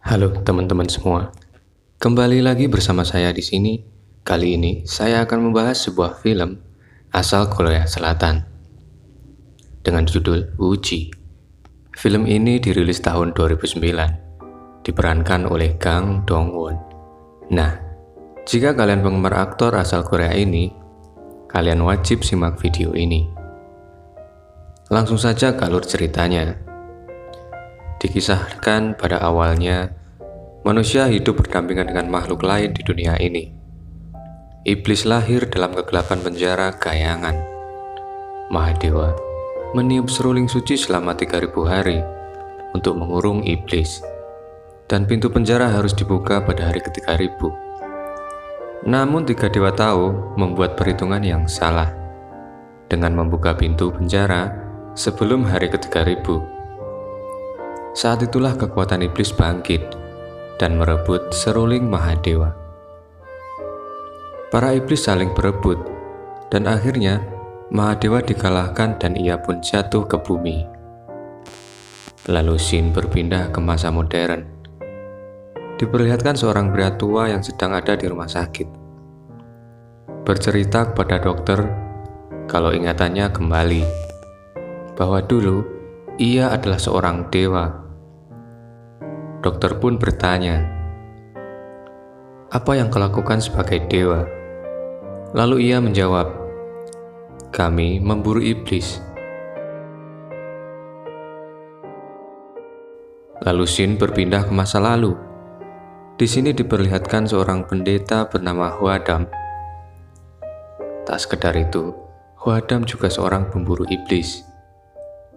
Halo teman-teman semua, kembali lagi bersama saya di sini. Kali ini saya akan membahas sebuah film asal Korea Selatan dengan judul Wuji. Film ini dirilis tahun 2009, diperankan oleh Kang Dong-won. Nah, jika kalian penggemar aktor asal Korea ini, kalian wajib simak video ini. Langsung saja ke alur ceritanya. Dikisahkan pada awalnya, manusia hidup berdampingan dengan makhluk lain di dunia ini. Iblis lahir dalam kegelapan penjara Gayangan. Mahadewa meniup seruling suci selama 3000 hari untuk mengurung iblis. Dan pintu penjara harus dibuka pada hari ke-3000. Namun 3 dewa tahu membuat perhitungan yang salah dengan membuka pintu penjara sebelum hari ke-3000. Saat itulah kekuatan iblis bangkit dan merebut seruling Mahadewa. Para iblis saling berebut, dan akhirnya Mahadewa dikalahkan dan ia pun jatuh ke bumi. Lalu scene berpindah ke masa modern. Diperlihatkan seorang pria tua yang sedang ada di rumah sakit. Bercerita kepada dokter kalau ingatannya kembali, bahwa dulu ia adalah seorang dewa. Dokter pun bertanya, "Apa yang kau lakukan sebagai dewa?" Lalu ia menjawab, "Kami memburu iblis." Lalu scene berpindah ke masa lalu. Di sini diperlihatkan seorang pendeta bernama Hwadam. Tak sekedar itu, Hwadam juga seorang pemburu iblis.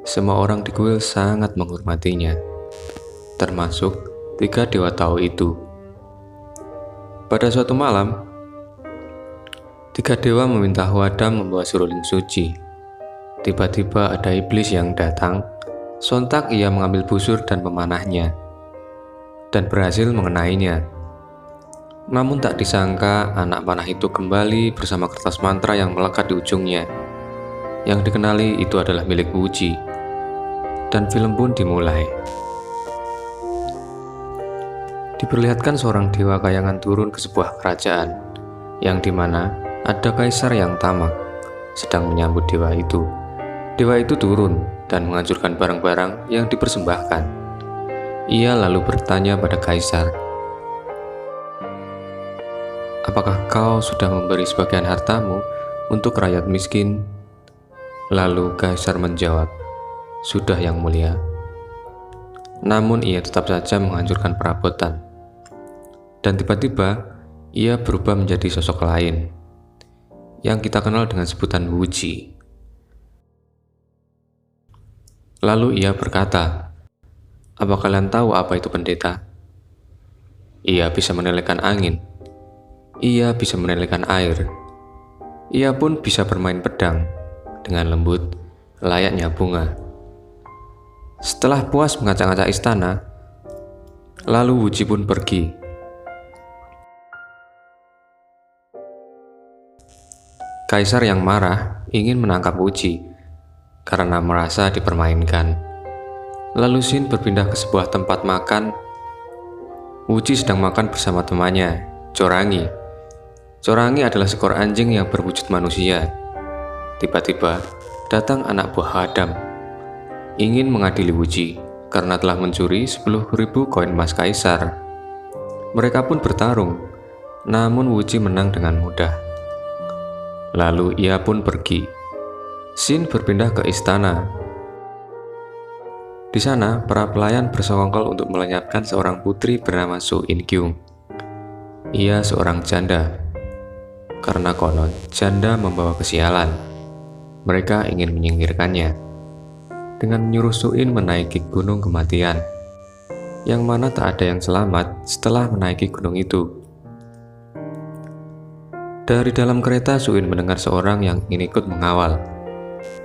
Semua orang di kuil sangat menghormatinya, termasuk 3 dewa tahu itu. Pada suatu malam, 3 dewa meminta Hwadam membawa seruling suci. Tiba-tiba ada iblis yang datang. Sontak ia mengambil busur dan memanahnya, dan berhasil mengenainya. Namun tak disangka anak panah itu kembali bersama kertas mantra yang melekat di ujungnya. Yang dikenali itu adalah milik Wuji. Dan film pun dimulai. Diperlihatkan seorang dewa Gayangan turun ke sebuah kerajaan, yang dimana ada kaisar yang tamak sedang menyambut dewa itu. Dewa itu turun dan menghancurkan barang-barang yang dipersembahkan. Ia lalu bertanya pada kaisar, "Apakah kau sudah memberi sebagian hartamu untuk rakyat miskin?" Lalu kaisar menjawab, "Sudah, yang mulia." Namun ia tetap saja menghancurkan perabotan. Dan tiba-tiba ia berubah menjadi sosok lain yang kita kenal dengan sebutan Wuji. Lalu ia berkata, "Apa kalian tahu apa itu pendeta?" Ia bisa menelekkan angin. Ia bisa menelekkan air. Ia pun bisa bermain pedang dengan lembut layaknya bunga. Setelah puas mengacak-acak istana, lalu Wuji pun pergi. Kaisar yang marah ingin menangkap Wuji karena merasa dipermainkan. Lalu scene berpindah ke sebuah tempat makan. Wuji sedang makan bersama temannya, Chorangi. Chorangi adalah seekor anjing yang berwujud manusia. Tiba-tiba datang anak buah Hwadam, ingin mengadili Wuji karena telah mencuri 10.000 koin emas kaisar. Mereka pun bertarung, namun Wuji menang dengan mudah. Lalu ia pun pergi. Scene berpindah ke istana. Di sana, para pelayan bersekongkol untuk melenyapkan seorang putri bernama So In Kyung. Ia seorang janda. Karena konon, janda membawa kesialan. Mereka ingin menyingkirkannya dengan menyuruh So In menaiki gunung kematian, yang mana tak ada yang selamat setelah menaiki gunung itu. Dari dalam kereta, So In mendengar seorang yang ingin ikut mengawal.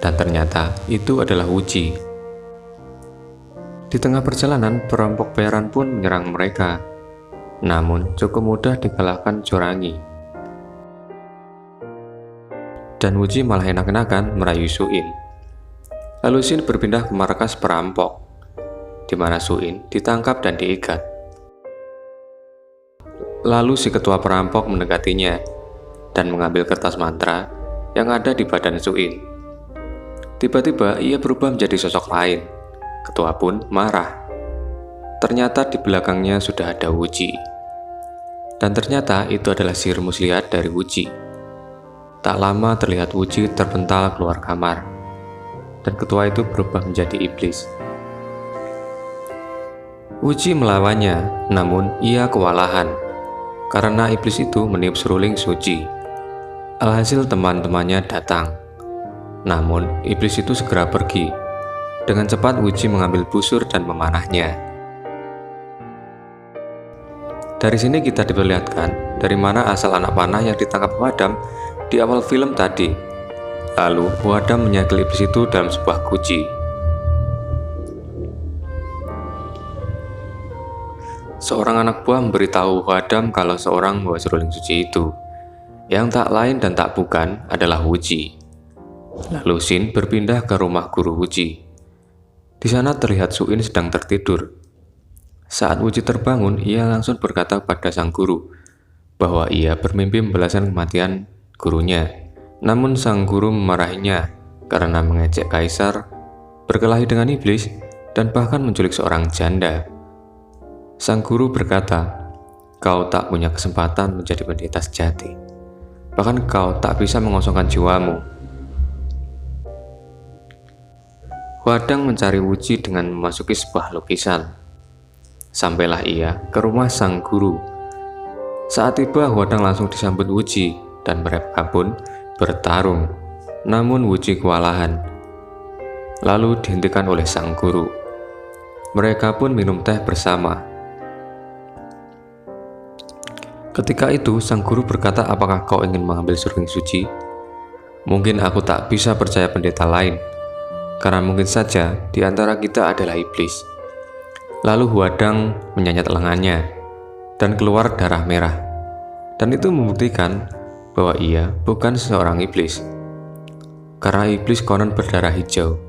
Dan ternyata itu adalah Wuji. Di tengah perjalanan, perampok bayaran pun menyerang mereka. Namun cukup mudah dikalahkan Chorangi. Dan Wuji malah enak-enakan merayu So In. Lalu scene berpindah ke markas perampok, di mana So In ditangkap dan diikat. Lalu si ketua perampok mendekatinya dan mengambil kertas mantra yang ada di badan Suin. Tiba-tiba ia berubah menjadi sosok lain. Ketua pun marah. Ternyata di belakangnya sudah ada Wuji. Dan ternyata itu adalah sihir muslihat dari Wuji. Tak lama terlihat Wuji terpental keluar kamar. Dan ketua itu berubah menjadi iblis. Wuji melawannya, namun ia kewalahan karena iblis itu meniup seruling suci. Alhasil teman-temannya datang. Namun iblis itu segera pergi. Dengan cepat Wuji mengambil busur dan memanahnya. Dari sini kita diperlihatkan dari mana asal anak panah yang ditangkap Hwadam di awal film tadi. Lalu Hwadam menyegel iblis itu dalam sebuah guci. Seorang anak buah memberitahu Hwadam kalau seorang membawa seruling suci itu, yang tak lain dan tak bukan adalah Wuji. Lalu Shin berpindah ke rumah guru Wuji. Di sana terlihat Suin sedang tertidur. Saat Wuji terbangun, ia langsung berkata pada sang guru bahwa ia bermimpi membalaskan kematian gurunya. Namun sang guru memarahinya karena mengejek kaisar, berkelahi dengan iblis, dan bahkan menculik seorang janda. Sang guru berkata, "Kau tak punya kesempatan menjadi pendeta sejati. Bahkan kau tak bisa mengosongkan jiwamu." Hwadang mencari Wuji dengan memasuki sebuah lukisan. Sampailah ia ke rumah sang guru. Saat tiba, Hwadang langsung disambut Wuji dan mereka pun bertarung. Namun Wuji kewalahan, lalu dihentikan oleh sang guru. Mereka pun minum teh bersama. Ketika itu, sang guru berkata, "Apakah kau ingin mengambil seruling suci? Mungkin aku tak bisa percaya pendeta lain, karena mungkin saja di antara kita adalah iblis." Lalu Hwadang menyayat lengannya, dan keluar darah merah. Dan itu membuktikan bahwa ia bukan seorang iblis, karena iblis konon berdarah hijau.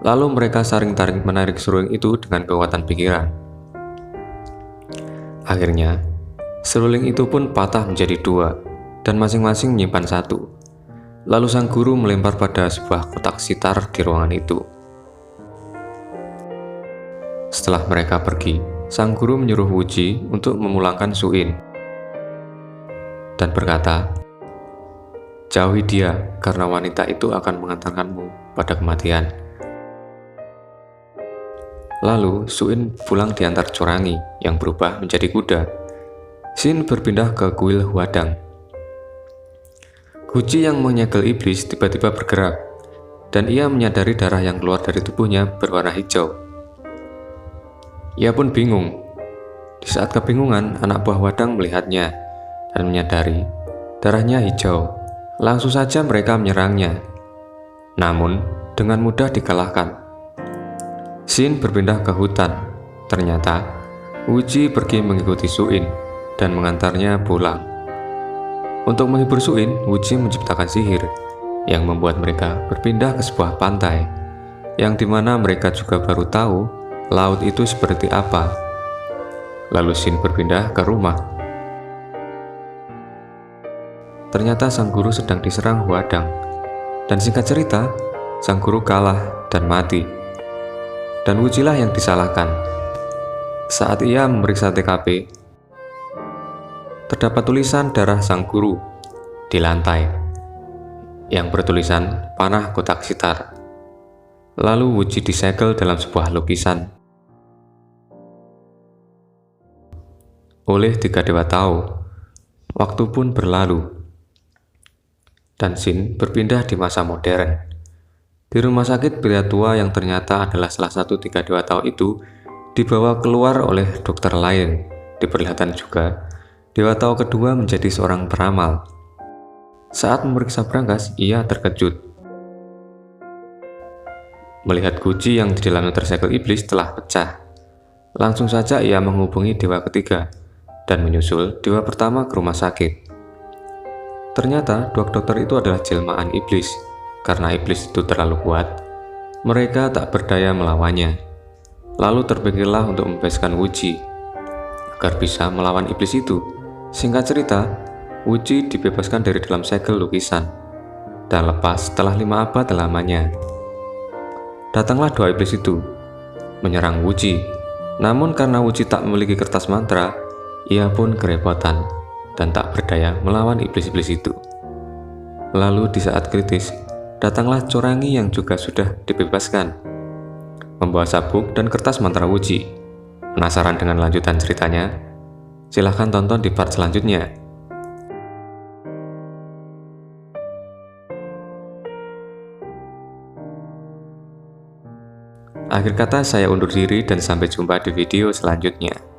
Lalu mereka saling tarik-menarik seruling itu dengan kekuatan pikiran. Akhirnya, seruling itu pun patah menjadi dua, dan masing-masing menyimpan satu. Lalu sang guru melempar pada sebuah kotak sitar di ruangan itu. Setelah mereka pergi, sang guru menyuruh Wuji untuk memulangkan Suin dan berkata, "Jauhi dia, karena wanita itu akan mengantarkanmu pada kematian." Lalu Suin pulang diantar Corangi yang berubah menjadi kuda. Shin berpindah ke kuil Hwadang. Wuji yang menyegel iblis tiba-tiba bergerak, dan ia menyadari darah yang keluar dari tubuhnya berwarna hijau. Ia pun bingung. Di saat kebingungan, anak buah Hwadang melihatnya dan menyadari darahnya hijau. Langsung saja mereka menyerangnya, namun dengan mudah dikalahkan. Shin berpindah ke hutan. Ternyata Wuji pergi mengikuti Suin dan mengantarnya pulang. Untuk menghibur Suin, Wuji menciptakan sihir yang membuat mereka berpindah ke sebuah pantai, yang dimana mereka juga baru tahu laut itu seperti apa. Lalu Shin berpindah ke rumah. Ternyata sang guru sedang diserang Hwadang, dan singkat cerita, sang guru kalah dan mati. Dan Wujilah yang disalahkan. Saat ia memeriksa TKP, terdapat tulisan darah sang guru di lantai yang bertulisan panah kotak sitar. Lalu Wuji disegel dalam sebuah lukisan. Oleh tiga dewa Tao, waktu pun berlalu, dan Shin berpindah di masa modern. Di rumah sakit, pria tua yang ternyata adalah salah satu tiga dewa Tao itu dibawa keluar oleh dokter lain. Diperlihatkan juga dewa Tao kedua menjadi seorang peramal. Saat memeriksa berangkas, ia terkejut melihat guci yang di dalamnya tersegel iblis telah pecah. Langsung saja ia menghubungi dewa ketiga dan menyusul dewa pertama ke rumah sakit. Ternyata dua dokter itu adalah jelmaan iblis. Karena iblis itu terlalu kuat, mereka tak berdaya melawannya. Lalu terpikirlah untuk membebaskan Wuji agar bisa melawan iblis itu. Singkat cerita, Wuji dibebaskan dari dalam segel lukisan dan lepas setelah 5 abad lamanya. Datanglah dua iblis itu menyerang Wuji. Namun karena Wuji tak memiliki kertas mantra, ia pun kerepotan dan tak berdaya melawan iblis-iblis itu. Lalu di saat kritis, datanglah Corangi yang juga sudah dibebaskan, membawa sabuk dan kertas mantra Wuji. Penasaran dengan lanjutan ceritanya? Silahkan tonton di part selanjutnya. Akhir kata saya undur diri dan sampai jumpa di video selanjutnya.